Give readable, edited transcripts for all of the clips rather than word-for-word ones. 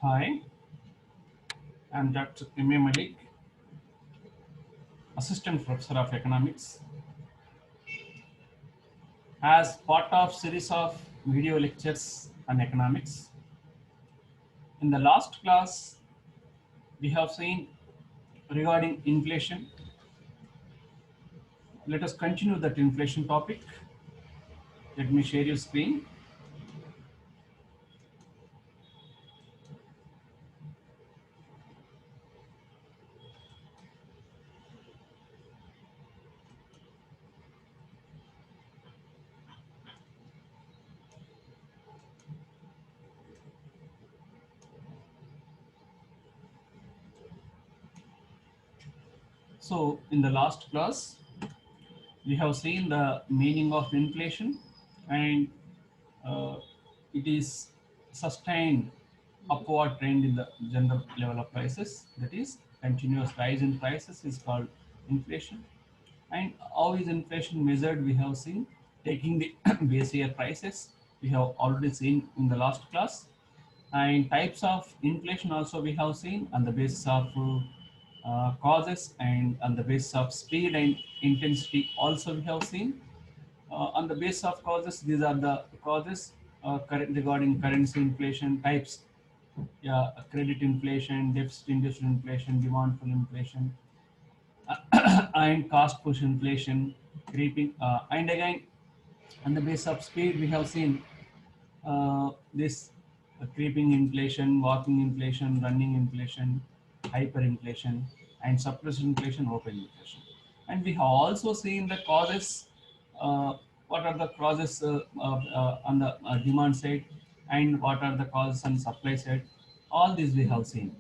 Hi, I'm Dr. M.A. Malik, Assistant Professor of Economics. As part of series of video lectures on economics, in the last class we have seen regarding inflation. Let us continue that inflation topic. Let me share your screen. So, in the last class, we have seen the meaning of inflation, and uh, it is sustained upward trend in the general level of prices, that is continuous rise in prices is called inflation. And how is inflation measured, we have seen taking the base year prices, we have already seen in the last class. And types of inflation also we have seen on the basis of causes, and on the basis of speed and intensity also we have seen. On the basis of causes, these are the causes regarding currency inflation types. Yeah, credit inflation, deficit induced inflation, demand pull inflation, and cost push inflation, creeping. And again, on the basis of speed, we have seen this creeping inflation, walking inflation, running inflation, hyperinflation, and suppressed inflation, open inflation. And we have also seen the causes. Uh, what are the causes on the demand side, and what are the causes on supply side? All these we have seen.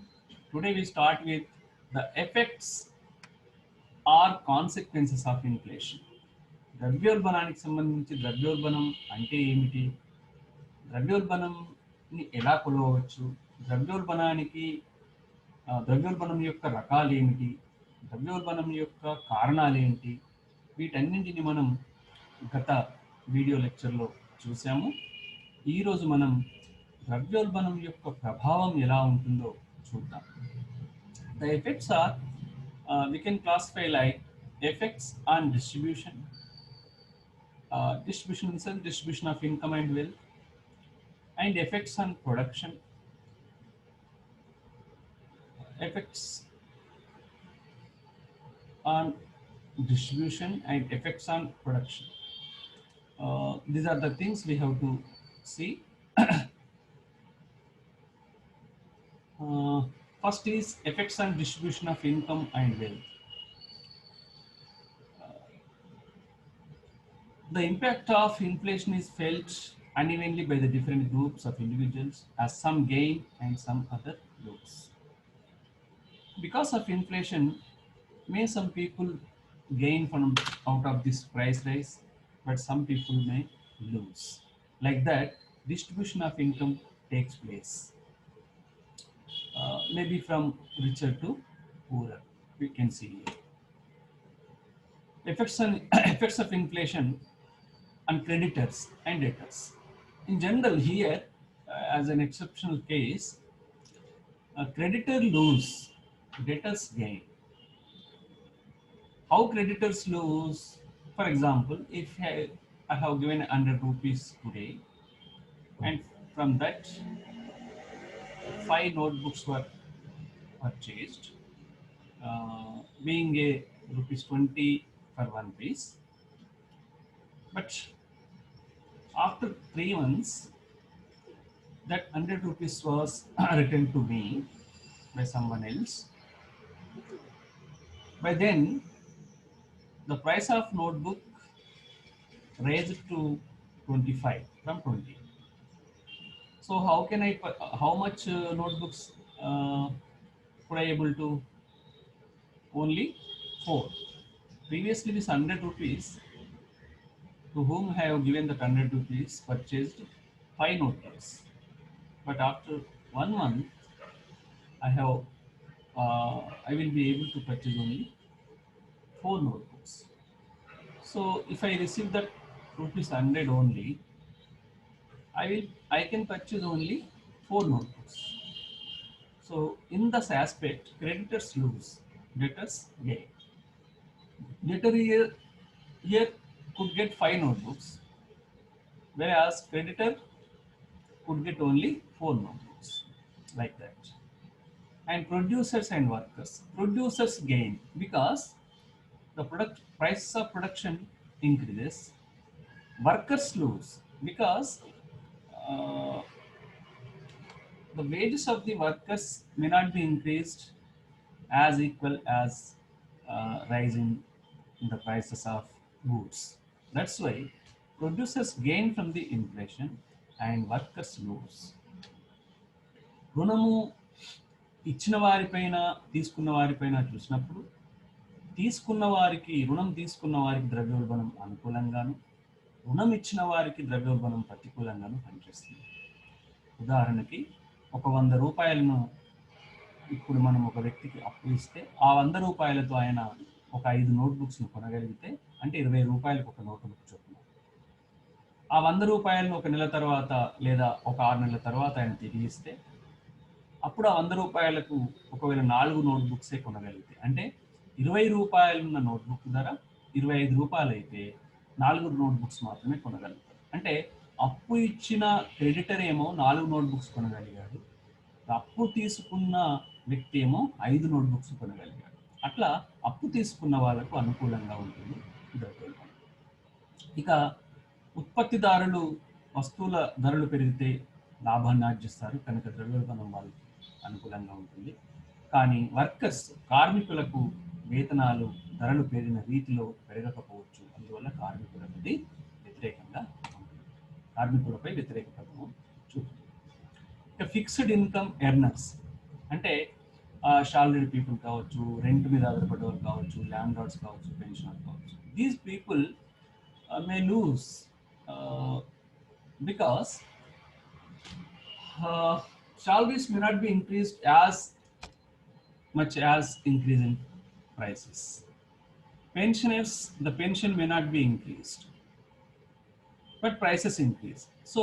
Today we start with the effects or consequences of inflation. ద్రవ్యోల్బణానికి సంబంధించి ద్రవ్యోల్బణం అంటే ఏమిటి, ద్రవ్యోల్బణంని ఎలా కొలవవచ్చు, ద్రవ్యోల్బణానికి ద్రవ్యోల్బణం యొక్క రకాలు ఏమిటి, ద్రవ్యోల్బణం యొక్క కారణాలు ఏంటి, వీటన్నింటిని మనం గత వీడియో లెక్చర్లో చూసాము. ఈరోజు మనం ద్రవ్యోల్బణం యొక్క ప్రభావం ఎలా ఉంటుందో చూద్దాం. The effects are, we can classify like effects on distribution, distribution in sense distribution of income and wealth, and effects on production, effects on distribution and effects on production. These are the things we have to see. Uh, First is effects on distribution of income and wealth. The impact of inflation is felt unevenly by the different groups of individuals, as some gain and some other lose. Because of inflation, may some people gain from out of this price rise, but some people may lose. Like that, distribution of income takes place, maybe from richer to poorer. We can see here. Effects of inflation on creditors and debtors. In general, here, as an exceptional case, a creditor lose, debtors gain. How creditors lose? For example, if I have given 100 rupees today, and from that, 5 notebooks were purchased, being a rupees 20 for one piece. But after 3 months, that 100 rupees was returned to me by someone else. By then, the price of notebook raised to 25 from 20. So how can I, how much notebooks could I able to? Only 4. Previously this 100 rupees, to whom I have given the 100 rupees, purchased 5 notebooks. But after 1 month, I have, I will be able to purchase only 4 notebooks. So if I receive that rupees 100 only, I can purchase only 4 notebooks. So in this aspect, creditors lose, debtors gain. Debtor here could get 5 notebooks, whereas creditor could get only 4 notebooks, like that. And producers and workers. Producers gain because the product prices of production increases. Workers lose because uh, the wages of the workers may not be increased as equal as rise in the prices of goods. That's why producers gain from the inflation and workers lose. రుణము ఇచ్చిన వారిపైన తీసుకున్న వారిపైన చూసినప్పుడు రుణం తీసుకున్న వారికి ద్రవ్యోల్బణం అనుకూలంగాను రుణం ఇచ్చిన వారికి ద్రవ్యోల్బణం ప్రతికూలంగాను పనిచేస్తుంది. ఉదాహరణకి ఒక 100 రూపాయలను ఇప్పుడు మనం ఒక వ్యక్తికి అప్పు ఇస్తే ఆ 100 రూపాయలతో ఆయన ఒక 5 నోట్బుక్స్ను కొనగలిగితే అంటే 20 రూపాయలకు ఒక నోట్బుక్ చొప్పున ఆ 100 రూపాయలను ఒక నెల తర్వాత లేదా ఒక 6 నెలల తర్వాత ఆయన తిరిగి ఇస్తే అప్పుడు ఆ 100 రూపాయలకు ఒకవేళ 4 నోట్బుక్సే కొనగలిగితే అంటే 20 రూపాయలున్న నోట్బుక్ ధర 25 రూపాయలు అయితే 4 నోట్బుక్స్ మాత్రమే కొనగలుగుతారు. అంటే అప్పు ఇచ్చిన క్రెడిటర్ ఏమో 4 నోట్బుక్స్ కొనగలిగాడు, అప్పు తీసుకున్న వ్యక్తి ఏమో 5 నోట్బుక్స్ కొనగలిగాడు. అట్లా అప్పు తీసుకున్న వాళ్ళకు అనుకూలంగా ఉంటుంది ద్రవ్యోల్బణం. ఇక ఉత్పత్తిదారులు వస్తువుల ధరలు పెరిగితే లాభాన్ని ఆర్జిస్తారు కనుక ద్రవ్యోల్బణం వాళ్ళకి అనుకూలంగా ఉంటుంది. కానీ వర్కర్స్ కార్మికులకు వేతనాలు ధరలు పెరిగిన రీతిలో పెరగకపోవచ్చు, అందువల్ల కార్మికులపై వ్యతిరేక ప్రభావం చూపుతుంది. ఇక ఫిక్స్డ్ ఇన్కమ్ ఎర్నర్స్ అంటే సాలరీ పీపుల్ కావచ్చు, రెంట్ మీద ఆధారపడే వాళ్ళు కావచ్చు, ల్యాండ్ లార్డ్స్ కావచ్చు, పెన్షనర్ కావచ్చు. These people may lose because salaries may not be increased as much as increase in prices. Pensioners, the pension may not be increased, but prices increase. So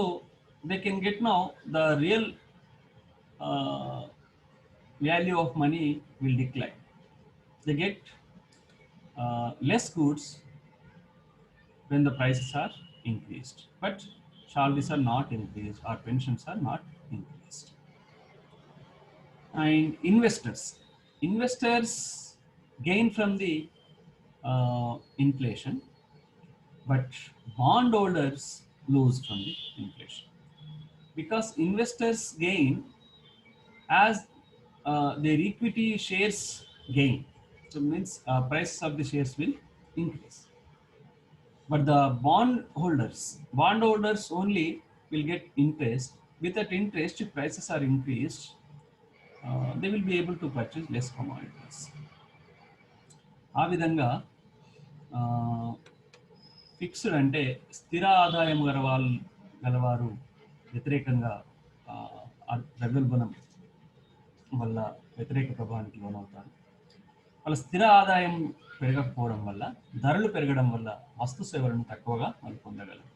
they can get now the real value of money will decline. They get less goods when the prices are increased, but salaries are not increased or pensions are not increased. And investors gain from the inflation, but bondholders lose from the inflation because investors gain as their equity shares gain. So means prices of the shares will increase. But the bondholders only will get interest. With that interest, if prices are increased, they will be able to purchase less commodities. ఆ విధంగా fixed అంటే స్థిర ఆదాయం గలవారు వ్యతిరేకంగా ద్రవ్యోల్బణం వల్ల వ్యతిరేక ప్రభావానికి లోనవుతారు. వాళ్ళ స్థిర ఆదాయం పెరగకపోవడం వల్ల ధరలు పెరగడం వల్ల వస్తు సేవలను తక్కువగా వాళ్ళు పొందగలరు.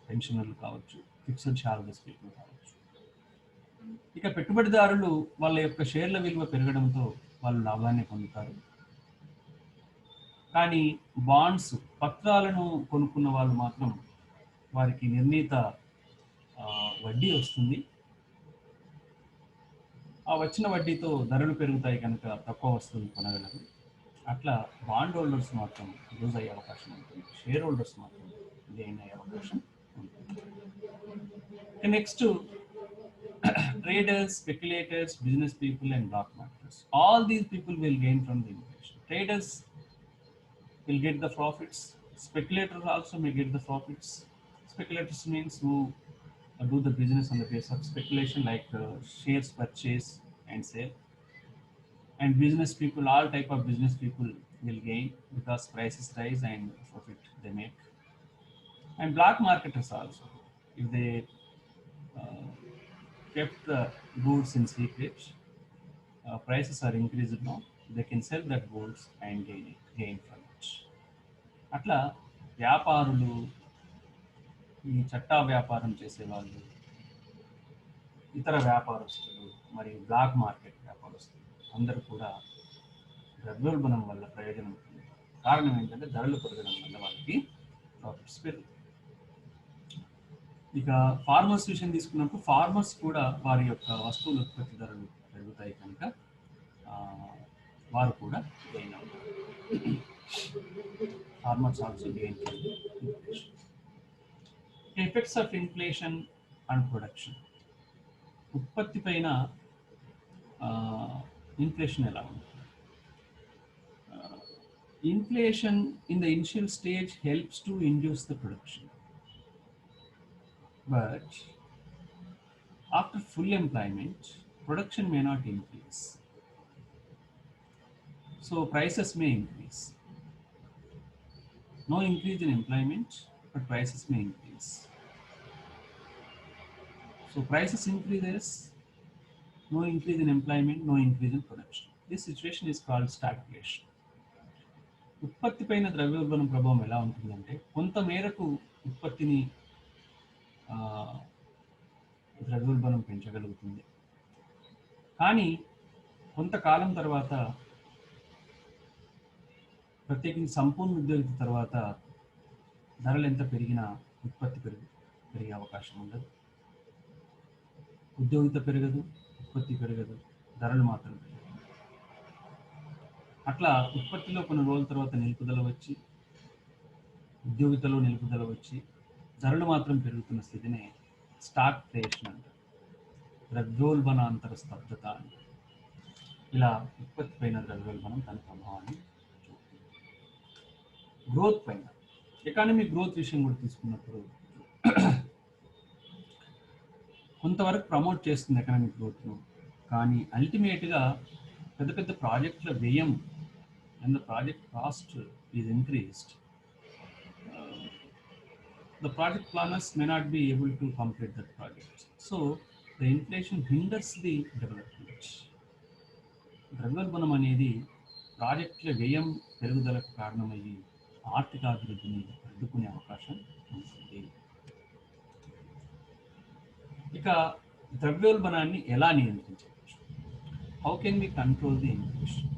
పెన్షనర్లు కావచ్చు, ఫిక్స్డ్ చార్జెస్ పీపుల్ కావచ్చు. ఇక పెట్టుబడిదారులు వాళ్ళ యొక్క షేర్ల విలువ పెరగడంతో వాళ్ళు లాభాన్ని పొందుతారు. కానీ బాండ్స్ పత్రాలను కొనుక్కున్న వాళ్ళు మాత్రం వారికి నిర్ణీత వడ్డీ వస్తుంది. ఆ వచ్చిన వడ్డీతో ధరలు పెరుగుతాయి కనుక తక్కువ వస్తువులు కొనగలరు. అట్లా బాండ్ హోల్డర్స్ మాత్రం లూజ్ అయ్యే అవకాశం ఉంటుంది, షేర్ హోల్డర్స్ మాత్రం గెయిన్ అయ్యే అవకాశం ఉంటుంది. Next traders, speculators, business people and block marketers. All these people will gain from the inflation. Traders will get the profits. Speculators also may get the profits. Speculators means who do the business on the basis of speculation, like shares purchase and sale. And business people, all type of business people will gain because prices rise and profit they make. And black marketers also, if they kept the goods in secret, prices are increased now, they can sell that goods and gain from it. అట్లా వ్యాపారులు, ఈ చట్టా వ్యాపారం చేసేవాళ్ళు, ఇతర వ్యాపారస్తులు మరియు black market వస్తుంది. అందరూ కూడా ద్రవ్యోల్బణం వల్ల ప్రయోజనం ఉంటుంది. కారణం ఏంటంటే ధరలు పెరగడం వల్ల వాళ్ళకి ప్రాఫిట్స్ పెరుగుతాయి. ఇక ఫార్మర్స్ విషయం తీసుకున్నప్పుడు ఫార్మర్స్ కూడా వారి యొక్క వస్తువుల ఉత్పత్తి ధరలు పెరుగుతాయి కనుక వారు కూడా గెయిన్ అవుతారు. Farmers also gain inflation. Effects of inflation and production. ఉత్పత్తి పైన ఇన్ఫ్లేషన్ ఎలా ఉంటుంది? Inflation in the initial stage helps to induce the production, but after full employment, production may not increase. So prices may increase. No increase in employment, but prices may increase. So prices increases, no increase in employment, no increase in production. This situation is called stagflation. ఉత్పత్తి పైన ద్రవ్యోల్బణం ప్రభావం ఎలా ఉంటుందంటే కొంత మేరకు ఉత్పత్తిని ద్రవ్యోల్బణం పెంచగలుగుతుంది. కానీ కొంతకాలం తర్వాత, ప్రత్యేకించి సంపూర్ణ ఉద్యోగిత తర్వాత ధరలు ఎంత పెరిగినా ఉత్పత్తి పెరిగే అవకాశం ఉండదు. ఉద్యోగిత పెరగదు, ఉత్పత్తి పెరగదు, ధరలు మాత్రం పెరగదు. అట్లా ఉత్పత్తిలో కొన్ని రోజుల తర్వాత నిలుపుదల వచ్చి, ఉద్యోగితలో నిలుపుదల వచ్చి, ధరలు మాత్రం పెరుగుతున్న స్థితినే స్టాగ్ఫ్లేషన్ అంటారు. ద్రవ్యోల్బణాంతర స్తబ్దత అని. ఇలా ఉత్పత్తి పైన ద్రవ్యోల్బణం తన ప్రభావాన్ని చూపుతుంది. గ్రోత్ పైన, ఎకానమిక్ గ్రోత్ విషయం కూడా తీసుకున్నప్పుడు కొంతవరకు ప్రమోట్ చేస్తుంది ఎకనామిక్ గ్రోత్ను. కానీ అల్టిమేట్గా పెద్ద పెద్ద ప్రాజెక్టుల వ్యయం and the project cost is increased, the project planners may not be able to complete that project. So the inflation hinders the development. ద్రవ్యోల్బణం అనేది ప్రాజెక్టుల వ్యయం పెరుగుదలకు కారణమయ్యి ఆర్థికాభివృద్ధిని అడ్డుకునే అవకాశం ఉంటుంది. ఇక ద్రవ్యోల్బణాన్ని ఎలా నియంత్రించవచ్చు? How can we control the inflation?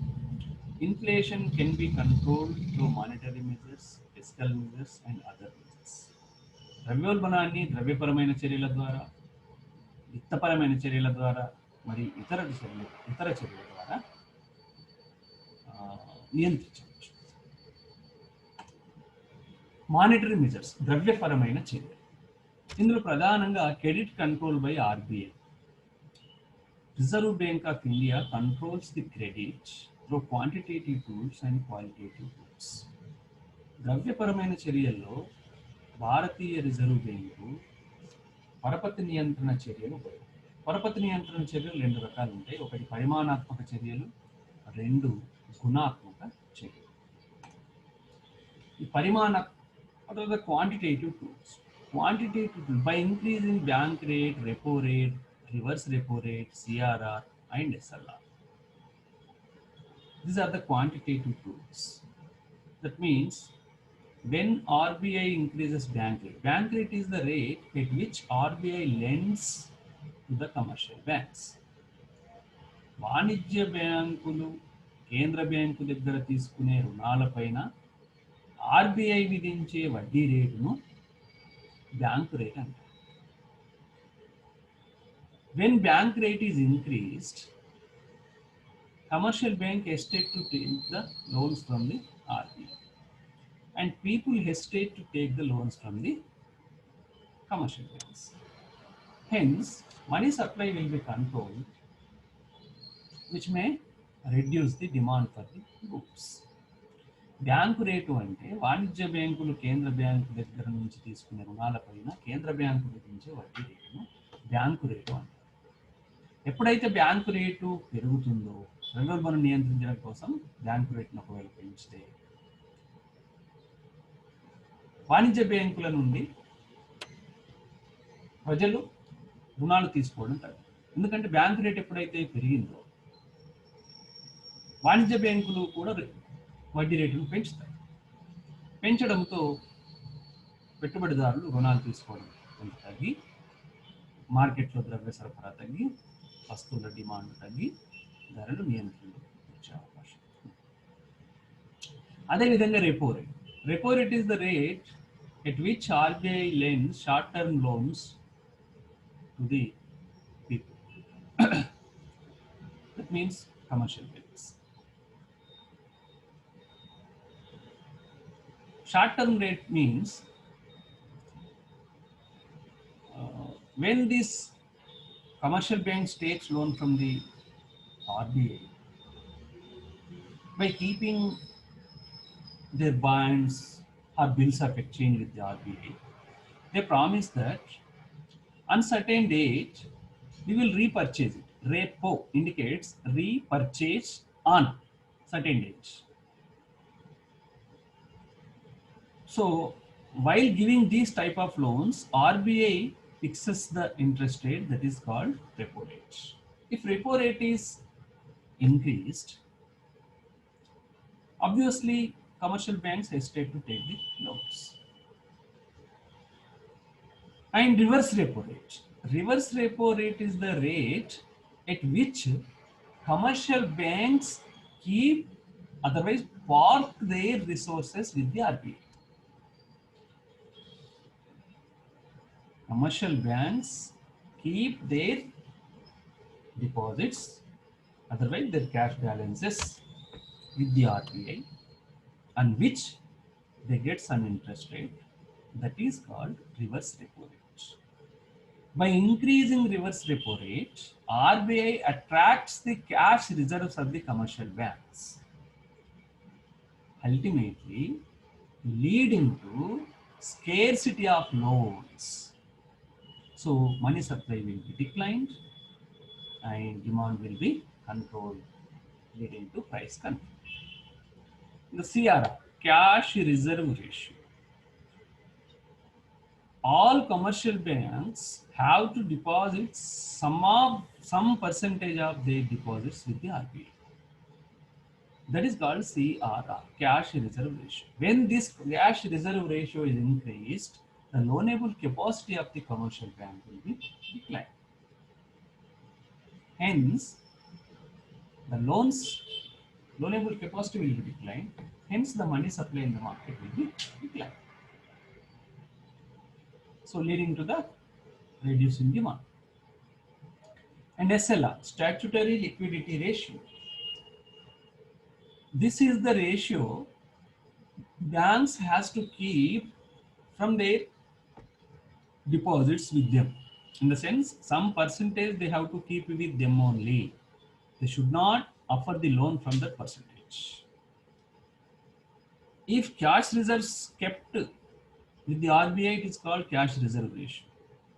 Inflation can be controlled through monetary measures, fiscal measures and other measures. ద్రవ్యోల్బణాన్ని ద్రవ్యపరమైన చర్యల ద్వారా, విత్తపరమైన చర్యల ద్వారా మరియు ఇతర చర్యల ద్వారా నియంత్రించవచ్చు. మానిటరీ మెజర్స్, ద్రవ్యపరమైన చర్యలు. ఇందులో ప్రధానంగా credit control by RBI. Reserve bank of India controls the credit through quantitative tools and qualitative tools. ద్రవ్యపరమైన చర్యల్లో భారతీయ రిజర్వ్ బ్యాంకు పరపతి నియంత్రణ చర్యలు. పరపతి నియంత్రణ చర్యలు రెండు రకాలు ఉంటాయి. ఒకటి పరిమాణాత్మక చర్యలు, రెండు గుణాత్మక చర్యలు. ఈ quantitative tools. Quantitative tool by increasing bank rate, repo rate, reverse repo rate, CRR and SLR. These are the quantitative tools. That means when RBI increases bank rate is the rate at which RBI lends to the commercial banks. వాణిజ్య బ్యాంకులు కేంద్ర bank దగ్గర తీసుకునే రుణాలపైన RBI విధించే వడ్డీ రేటును bank rate అంటారు. When bank rate is increased, commercial bank hesitate to take the loans from the RBI and people hesitate to take the loans from the commercial banks. Hence, money supply will be controlled, which may reduce the demand for the goods. Bank rate అంటే వాణిజ్య బ్యాంకులు కేంద్ర bank దగ్గర నుంచి తీసుకునే రుణాలపైన కేంద్ర bank విధించే వడ్డీ రేటును బ్యాంకు రేటు అంటారు. ఎప్పుడైతే బ్యాంకు రేటు పెరుగుతుందో, ద్రవ్యోల్బణం నియంత్రించడం కోసం బ్యాంకు రేటును ఒకవేళ పెంచితే వాణిజ్య బ్యాంకుల నుండి ప్రజలు రుణాలు తీసుకోవడం తగ్గింది. ఎందుకంటే బ్యాంకు రేటు ఎప్పుడైతే పెరిగిందో వాణిజ్య బ్యాంకులు కూడా వడ్డీ రేటును పెంచుతాయి. పెంచడంతో పెట్టుబడిదారులు రుణాలు తీసుకోవడం కొంత తగ్గి, మార్కెట్లో ద్రవ్య సరఫరా తగ్గి, వస్తువుల డిమాండ్ తగ్గి ధరలు నియంత్రణలో వచ్చే అవకాశం. అదేవిధంగా repo rate. Repo rate is the rate at which RBI lends short-term loans to the people. That means commercial banks. Short-term rate means when this commercial banks takes loan from the RBI, by keeping their bonds or bills of exchange with the RBI, they promise that on certain date we will repurchase it. Repo indicates repurchase on certain date. So while giving these type of loans, RBI fixes the interest rate, that is called repo rate. If repo rate is increased, obviously commercial banks hesitate to take the loans. And reverse repo rate. Reverse repo rate is the rate at which commercial banks keep, otherwise park their resources with the RBI. Commercial banks keep their deposits, otherwise their cash balances with the RBI, on which they get some interest rate, that is called reverse repo rate. By increasing reverse repo rate, RBI attracts the cash reserves of the commercial banks, ultimately leading to scarcity of loans. So money supply will be declined and demand will be controlled, leading to price control. The CRR, cash reserve ratio. All commercial banks have to deposit some percentage of their deposits with the RBI. That is called CRR, cash reserve ratio. When this cash reserve ratio is increased, the loanable capacity of the commercial bank will be declined. Hence, the loanable capacity will be declined. Hence, the money supply in the market will be declined. So leading to the reducing demand. And SLR, statutory liquidity ratio. This is the ratio banks has to keep from their deposits with them. In the sense, some percentage they have to keep with them only. They should not offer the loan from that percentage. If cash reserves kept with the RBI, it is called cash reserve ratio.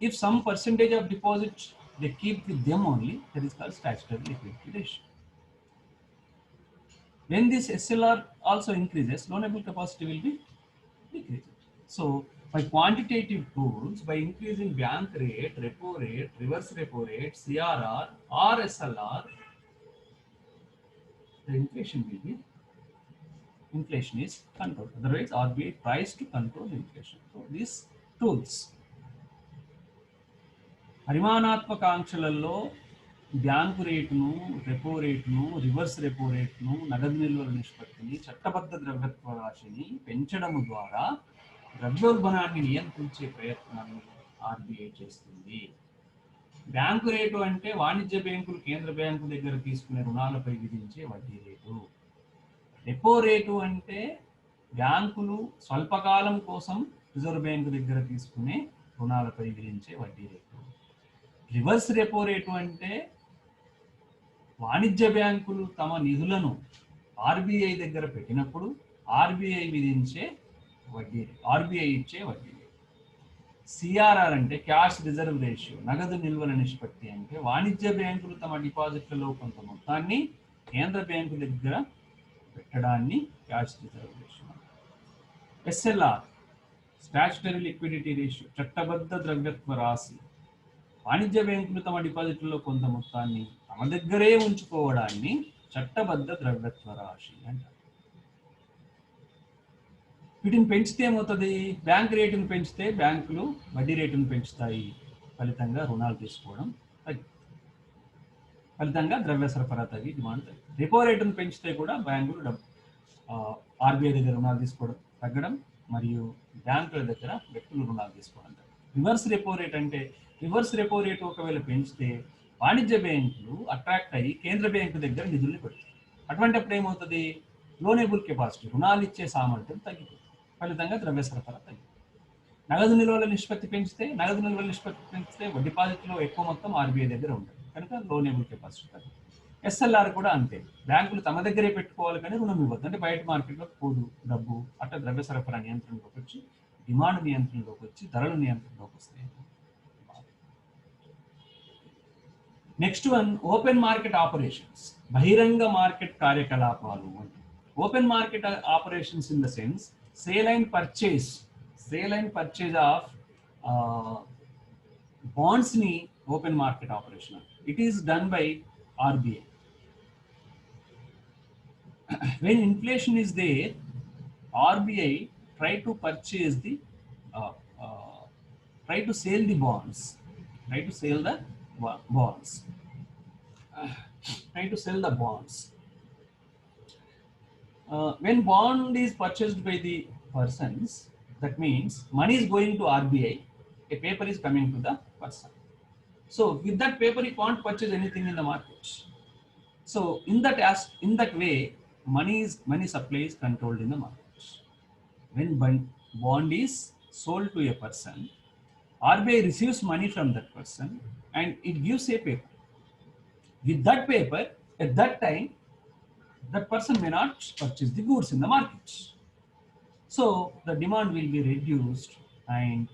If some percentage of deposit they keep with them only, that is called statutory liquidity ratio. When this SLR also increases, loanable capacity will be decreased. So by quantitative tools, by increasing bank rate, repo rate, reverse repo rate, CRR or SLR, the inflation is controlled. Otherwise, RBI tries to control inflation. So these tools. పరిమాణాత్మక ఆంక్షలలో bank రేటును, repo రేటును, reverse repo రేటును, నగదు నిల్వల నిష్పత్తిని, చట్టబద్ధ ద్రవ్యత్వ రాశిని పెంచడము ద్వారా ద్రవ్యోల్బణాన్ని నియంత్రించే ప్రయత్నాన్ని ఆర్బీఐ చేస్తుంది. బ్యాంకు రేటు అంటే వాణిజ్య బ్యాంకులు కేంద్ర బ్యాంకు దగ్గర తీసుకునే రుణాలపై విధించే వడ్డీ రేటు. రెపో రేటు అంటే బ్యాంకులు స్వల్పకాలం కోసం రిజర్వ్ బ్యాంకు దగ్గర తీసుకునే రుణాలపై విధించే వడ్డీ రేటు. రివర్స్ రెపో రేటు అంటే వాణిజ్య బ్యాంకులు తమ నిధులను ఆర్బీఐ దగ్గర పెట్టినప్పుడు ఆర్బీఐ విధించే వడ్డీ రేటు, ఆర్బీఐ ఇచ్చే వడ్డీ రేటు. సిఆర్ఆర్ అంటే క్యాష్ రిజర్వ్ రేషియో, నగదు నిల్వల నిష్పత్తి అంటే వాణిజ్య బ్యాంకులు తమ డిపాజిట్లలో కొంత మొత్తాన్ని కేంద్ర బ్యాంకు దగ్గర పెట్టడాన్ని cash reserve ratio. S L R statutory liquidity ratio, చట్టబద్ధ ద్రవ్యత్వ రాశి. వాణిజ్య బ్యాంకులు తమ డిపాజిట్లలో కొంత మొత్తాన్ని తమ దగ్గరే ఉంచుకోవడాన్ని చట్టబద్ధ ద్రవ్యత్వ రాశి అంటారు. వీటిని పెంచితే ఏమవుతుంది? బ్యాంక్ రేటును పెంచితే బ్యాంకులు వడ్డీ రేటును పెంచుతాయి, ఫలితంగా రుణాలు తీసుకోవడం తగ్గుతుంది. ఫలితంగా ద్రవ్య సరఫరా తగ్గి డిమాండ్ తగ్గి. రెపో రేటును పెంచితే కూడా బ్యాంకులు ఆర్బీఐ దగ్గర రుణాలు తీసుకోవడం తగ్గడం, మరియు బ్యాంకుల దగ్గర వ్యక్తులు రుణాలు తీసుకోవడం తగ్గడం. రివర్స్ రెపో రేట్ అంటే, రివర్స్ రెపో రేట్ ఒకవేళ పెంచితే వాణిజ్య బ్యాంకులు అట్రాక్ట్ అయ్యి కేంద్ర బ్యాంకు దగ్గర నిధుల్ని పెడతాయి. అటువంటిప్పుడు ఏమవుతుంది? లోనేబుల్ కెపాసిటీ, రుణాలు ఇచ్చే సామర్థ్యం తగ్గిపోతుంది. ఫలితంగా ద్రవ్య సరఫరా తగ్గిపోతుంది. నగదు నిల్వల నిష్పత్తి పెంచితే డిపాజిట్లో ఎక్కువ మొత్తం ఆర్బీఐ దగ్గర ఉంటుంది, కనుక లోనేబుల్ కెపాసిటీ తగ్గుతుంది. ఎస్ఎల్ఆర్ కూడా అంతే, బ్యాంకులు తమ దగ్గరే పెట్టుకోవాలి కానీ రుణం ఇవ్వద్దు, అంటే బయట మార్కెట్లో పోదు డబ్బు. అట్లా ద్రవ్య సరఫరా నియంత్రణలోకి వచ్చి, డిమాండ్ నియంత్రణలోకి వచ్చి, ధరల నియంత్రణలోకి వస్తాయి. Next one, open market operations, బహిరంగ మార్కెట్ కార్యకలాపాలు. అంటే open market operations in the sense sale and purchase of bonds ని open market operation. It is done by RBI. When inflation is there, RBI try to purchase the try to sell the bonds, try to sell the bonds. When bond is purchased by the persons, that means money is going to RBI, a paper is coming to the person. So with that paper you can't purchase anything in the market. So in that way money supply is controlled in the market. When bond is sold to a person, RBI receives money from that person and it gives a paper. With that paper, at that time, that person may not purchase the goods in the market. So the demand will be reduced and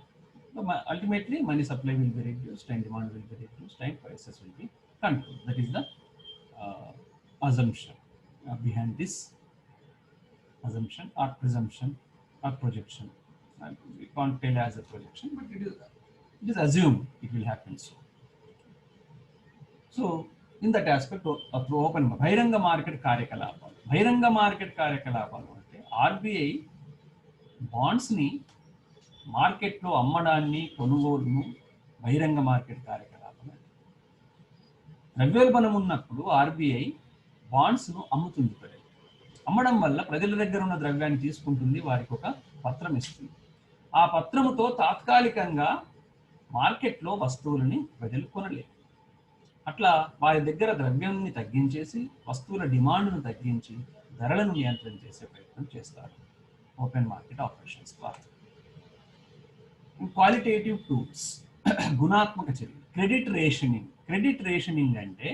ultimately money supply will be reduced and demand will be reduced and prices will be controlled. That is the assumption behind this assumption or presumption or projection. We can't tell as a projection, but it is assumed it will happen so. So in that aspect of open బహిరంగ market కార్యకలాపాలు అంటే RBI bonds ని మార్కెట్లో అమ్మడాన్ని, కొనుగోలును బహిరంగ market కార్యకలాపాలు. ద్రవ్యోల్బణం ఉన్నప్పుడు RBI బాండ్స్ను అమ్ముతుంది. అమ్మడం వల్ల ప్రజల దగ్గర ఉన్న ద్రవ్యాన్ని తీసుకుంటుంది, వారికి ఒక పత్రం ఇస్తుంది. ఆ పత్రముతో తాత్కాలికంగా మార్కెట్లో వస్తువులని ప్రజలు కొనలేరు. అట్లా వారి దగ్గర ద్రవ్యాన్ని తగ్గించేసి వస్తువుల డిమాండ్ను తగ్గించి ధరలను నియంత్రణ చేసే ప్రయత్నం చేస్తారు ఓపెన్ మార్కెట్ ఆపరేషన్స్ ద్వారా. క్వాలిటేటివ్ టూల్స్, గుణాత్మక చర్యలు. క్రెడిట్ రేషనింగ్ అంటే,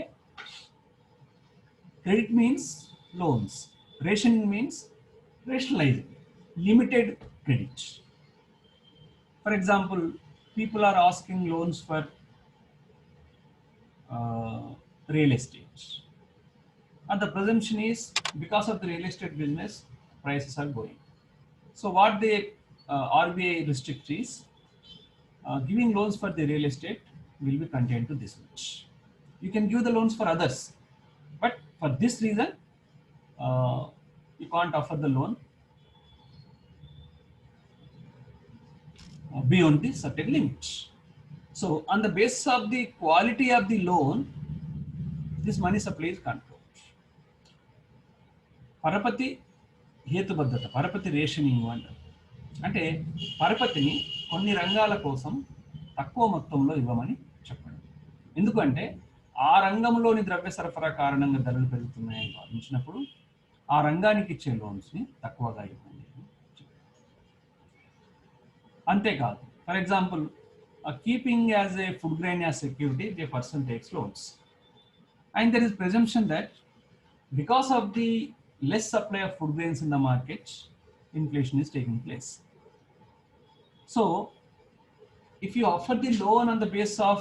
credit means loans, rationing means rationalizing, limited credit. For example, people are asking loans for real estate, and the presumption is because of the real estate business prices are going. So what the RBI restrict is giving loans for the real estate will be contained to this much. You can give the loans for others, but for this reason you can't offer the loan beyond the certain limit. So on the basis of the quality of the loan, this money supply is controlled. పరపతి హేతుబద్ధత, పరపతి rationing అంటే పరపతిని కొన్ని రంగాల కోసం తక్కువ మొత్తంలో ఇవ్వమని చెప్పడం. ఎందుకంటే ఆ రంగంలోని ద్రవ్య సరఫరా కారణంగా ధరలు పెరుగుతున్నాయని భావించినప్పుడు ఆ రంగానికి ఇచ్చే లోన్స్ని తక్కువగా ఇవ్వండి. అంతేకాదు, for example keeping as a food grain as security, the person takes loans and there is presumption that because of the less supply of food grains in the market, inflation is taking place. So if you offer the loan on the basis of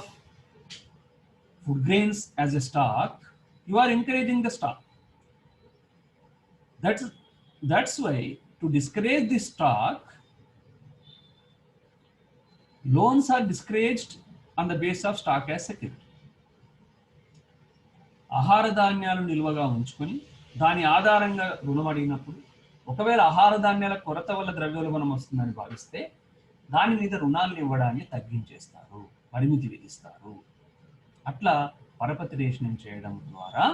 food grains as a stock, you are encouraging the stock. That's why to discourage the stock, loans are discouraged on the basis of stock as security. ఆహార ధాన్యాలు నిల్వగా ఉంచుకొని దాని ఆధారంగా రుణం అడిగినప్పుడు ఒకవేళ ఆహార ధాన్యాల కొరత వల్ల ద్రవ్యోల్బణం వస్తుందని భావిస్తే దాని మీద రుణాలను ఇవ్వడాన్ని తగ్గించేస్తారు, పరిమితి విధిస్తారు. అట్లా పరపతి రేషనింగ్ చేయడం ద్వారా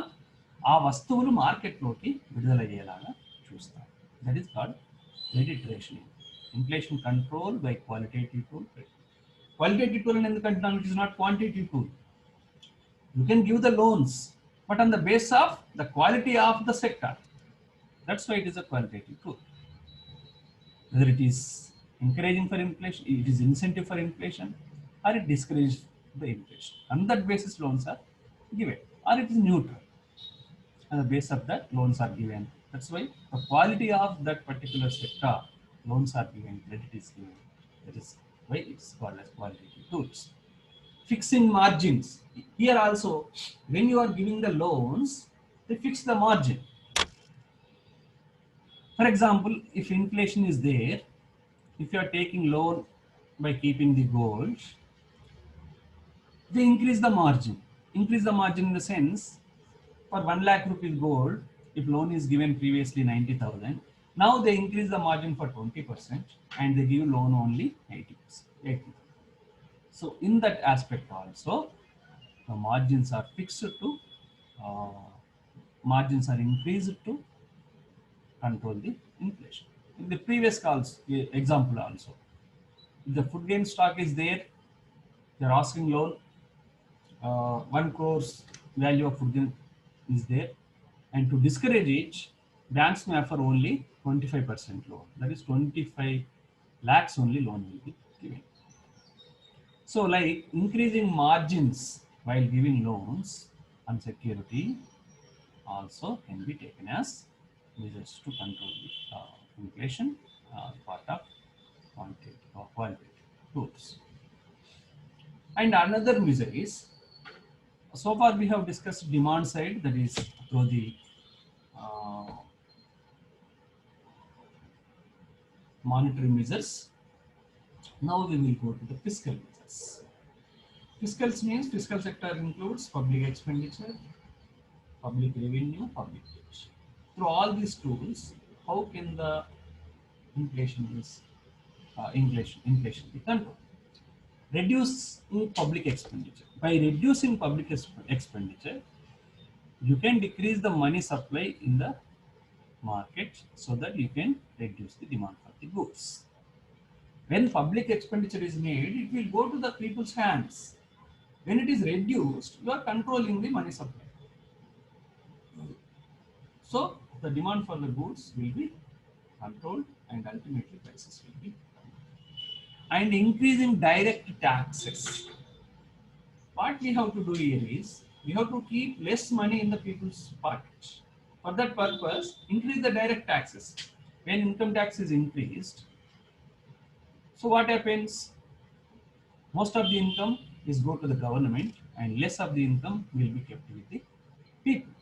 ఆ వస్తువులు మార్కెట్లోకి విడుదలయ్యేలాగా చూస్తారు. That is called credit rationing. Inflation control by qualitative tool. Qualitative tool అని ఎందుకంటున్నాను? It is not quantitative tool. You can give the loans, but on the basis of the quality of the sector. That's why it is a qualitative tool. Whether it is encouraging for inflation, it is incentive for inflation, or it discourages the inflation. On that basis, loans are given, or it is neutral. On the basis of that, loans are given. That's why the quality of that particular sector, loans are given, credit is given. That is why it's called as qualitative tools. Fixing margins. Here also, when you are giving the loans, they fix the margin. For example, if inflation is there, if you are taking loan by keeping the gold, they increase the margin. Increase the margin in the sense, for 1 lakh rupees gold, if loan is given previously 90,000, now they increase the margin for 20% and they give loan only 80%. So in that aspect also, the margins are fixed to, margins are increased to control the inflation. In the previous calls, example also, if the food grain stock is there, they are asking loan, 1 crores value of food grain is there, and to discourage it, banks may offer only 25% loan. That is 25 lakhs only loan will be given. So like increasing margins while giving loans on security also can be taken as measures to control the inflation, part of quantitative or qualitative tools. And another measure is, so far we have discussed demand side, that is through the monetary measures. Now we will go to the fiscal measures. Fiscals means fiscal sector includes public expenditure, public revenue, public debt. Through all these tools, how can the inflation be controlled? Reducing public expenditure. By reducing public expenditure, you can decrease the money supply in the market so that you can reduce the demand for the goods. When public expenditure is made, it will go to the people's hands. When it is reduced, you are controlling the money supply. So the demand for the goods will be controlled and ultimately prices will be controlled. And increasing direct taxes. What we have to do here is, we have to keep less money in the people's pockets. For that purpose, increase the direct taxes. When income tax is increased, so what happens? Most of the income is go to the government and less of the income will be kept with the people.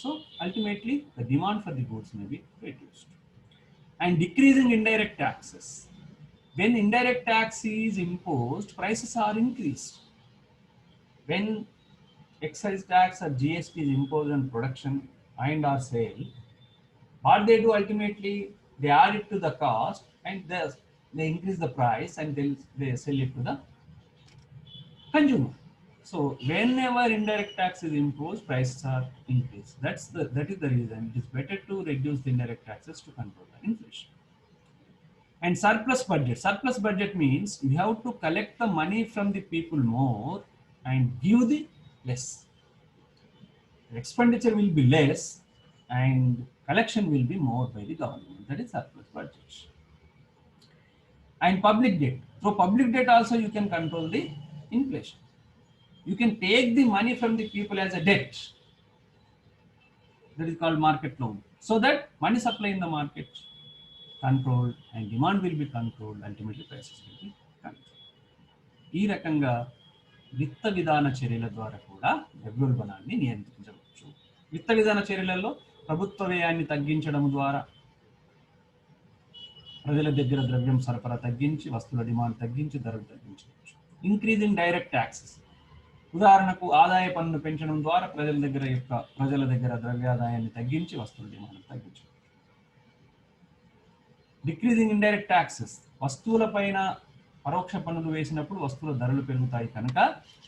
So ultimately, the demand for the goods may be reduced. And decreasing indirect taxes. When indirect tax is imposed, prices are increased. When excise tax or GST is imposed on production and or sale, what they do ultimately, they add it to the cost and they increase the price and they sell it to the consumer. So whenever indirect tax is imposed, prices are increased. That is the reason it is better to reduce the indirect taxes to control the inflation. And surplus budget. Surplus budget means we have to collect the money from the people more and give the less. The expenditure will be less and collection will be more by the government. That is surplus budget. And public debt. Through public debt also you can control the inflation. You can take the money from the people as a debt. That is called market loan. So that money supply in the market controlled and demand will be controlled, ultimately prices will be controlled. ఈ రకంగా విత్త విధాన చర్యల ద్వారా కూడా ద్రవ్యోల్బణాన్ని నియంత్రించవచ్చు. విత్త విధాన చర్యలలో ప్రభుత్వ వ్యయాన్ని తగ్గించడం ద్వారా ప్రజల దగ్గర ద్రవ్యం సరఫరా తగ్గించి వస్తువుల డిమాండ్ తగ్గించి ధరలు తగ్గించవచ్చు. Increasing direct taxes. ఉదాహరణకు ఆదాయ పన్ను పెంచడం ద్వారా ప్రజల దగ్గర ద్రవ్యాదాయాన్ని తగ్గించి వస్తువుల డిమాండ్ తగ్గించవచ్చు. Decreasing indirect taxes. వస్తువుల పైన పరోక్ష పన్నులు వేసినప్పుడు వస్తువుల ధరలు పెరుగుతాయి కనుక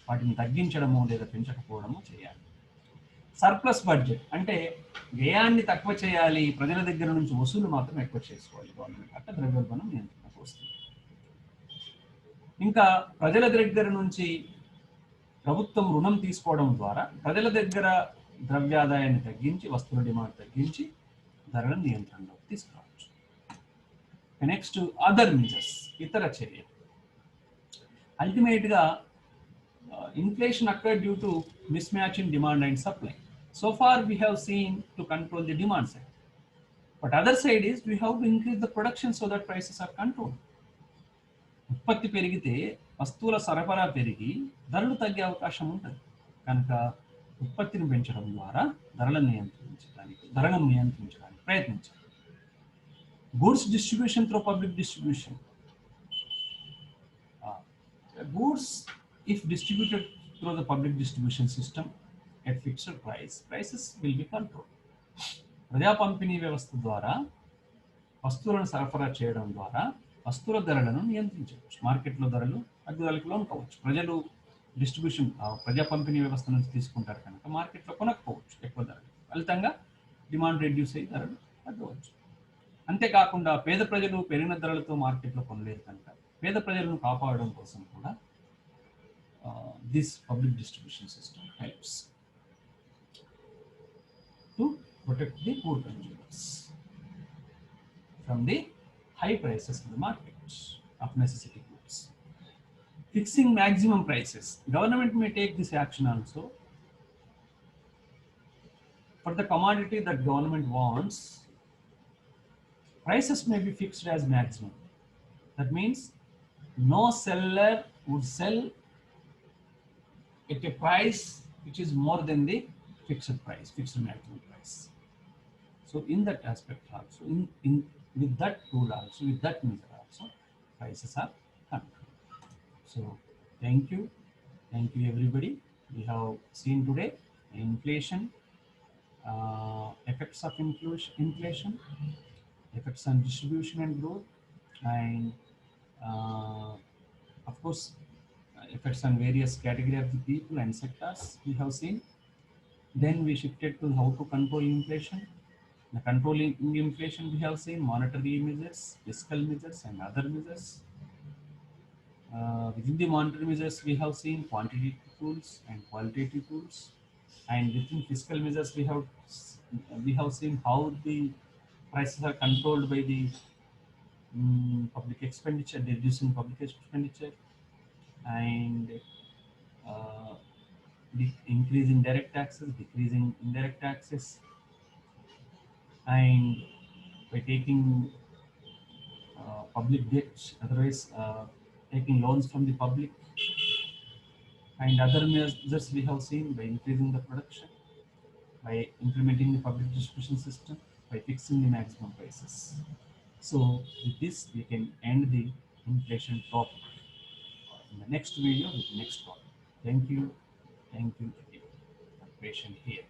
వాటిని తగ్గించడము లేదా పెంచకపోవడము చేయాలి. సర్ప్లస్ బడ్జెట్ అంటే వ్యయాన్ని తక్కువ చేయాలి, ప్రజల దగ్గర నుంచి వసూలు మాత్రం ఎక్కువ చేసుకోవాలి గవర్నమెంట్, అట్లా ద్రవ్యోల్బణం నియంత్రణకు వస్తుంది. ఇంకా ప్రజల దగ్గర నుంచి ప్రభుత్వం రుణం తీసుకోవడం ద్వారా ప్రజల దగ్గర ద్రవ్యాదాయాన్ని తగ్గించి, వస్తువుల డిమాండ్ తగ్గించి ధరల నియంత్రణలోకి తీసుకురావచ్చు. నెక్స్ట్ అదర్ మెజర్స్, ఇతర చర్యలు. అల్టిమేట్గా inflation occurred due to mismatch in demand and supply. So far we have seen to control the demand side, but other side is we have to increase the production so that prices are controlled. ఉత్పత్తి పెరిగితే వస్తువుల సరఫరా పెరిగి ధరలు తగ్గే అవకాశం ఉంటుంది కనుక ఉత్పత్తిని పెంచడం ద్వారా ధరలను నియంత్రించడానికి ప్రయత్నించాలి. Goods distribution through public distribution. Goods, if distributed through the public distribution system at fixed price, prices will be controlled. ప్రజా పంపిణీ వ్యవస్థ ద్వారా వస్తువులను సరఫరా చేయడం ద్వారా వస్తువుల ధరలను నియంత్రించవచ్చు. మార్కెట్లో ధరలు తగ్గుదలకు లోను కావచ్చు. ప్రజలు డిస్ట్రిబ్యూషన్ ప్రజా పంపిణీ వ్యవస్థ నుంచి తీసుకుంటారు కనుక మార్కెట్లో కొనకపోవచ్చు ఎక్కువ ధరలు, ఫలితంగా డిమాండ్ రెడ్యూస్ అయ్యి ధరలు తగ్గవచ్చు. అంతేకాకుండా పేద ప్రజలు పెరిగిన ధరలతో మార్కెట్లో కొనలేరు కనుక పేద ప్రజలను కాపాడడం కోసం కూడా this public distribution system helps to protect the poor consumers from the high prices in the market of necessity goods. Fixing maximum prices. Government may take this action also for the commodity that government wants. Prices may be fixed as maximum. That means no seller would sell at a price which is more than the fixed price, fixed maximum price. So in that aspect also, with that tool also, with that measure also, prices are controlled. So thank you everybody. We have seen today inflation, effects of inflation, effects on distribution and growth, and of course effects on various category of the people and sectors we have seen. Then we shifted to how to control inflation. The controlling inflation we have seen monetary measures, fiscal measures and other measures. Within the monetary measures we have seen quantitative tools and qualitative tools, and within fiscal measures we have seen how the prices are controlled by the public expenditure, reducing public expenditure, and increasing direct taxes, decreasing indirect taxes, and by taking public debt, otherwise taking loans from the public, and other measures we have seen by increasing the production, by implementing the public distribution system, by fixing the maximum prices. So with this we can end the inflation topic in the next video with the next topic. Thank you for your patient here.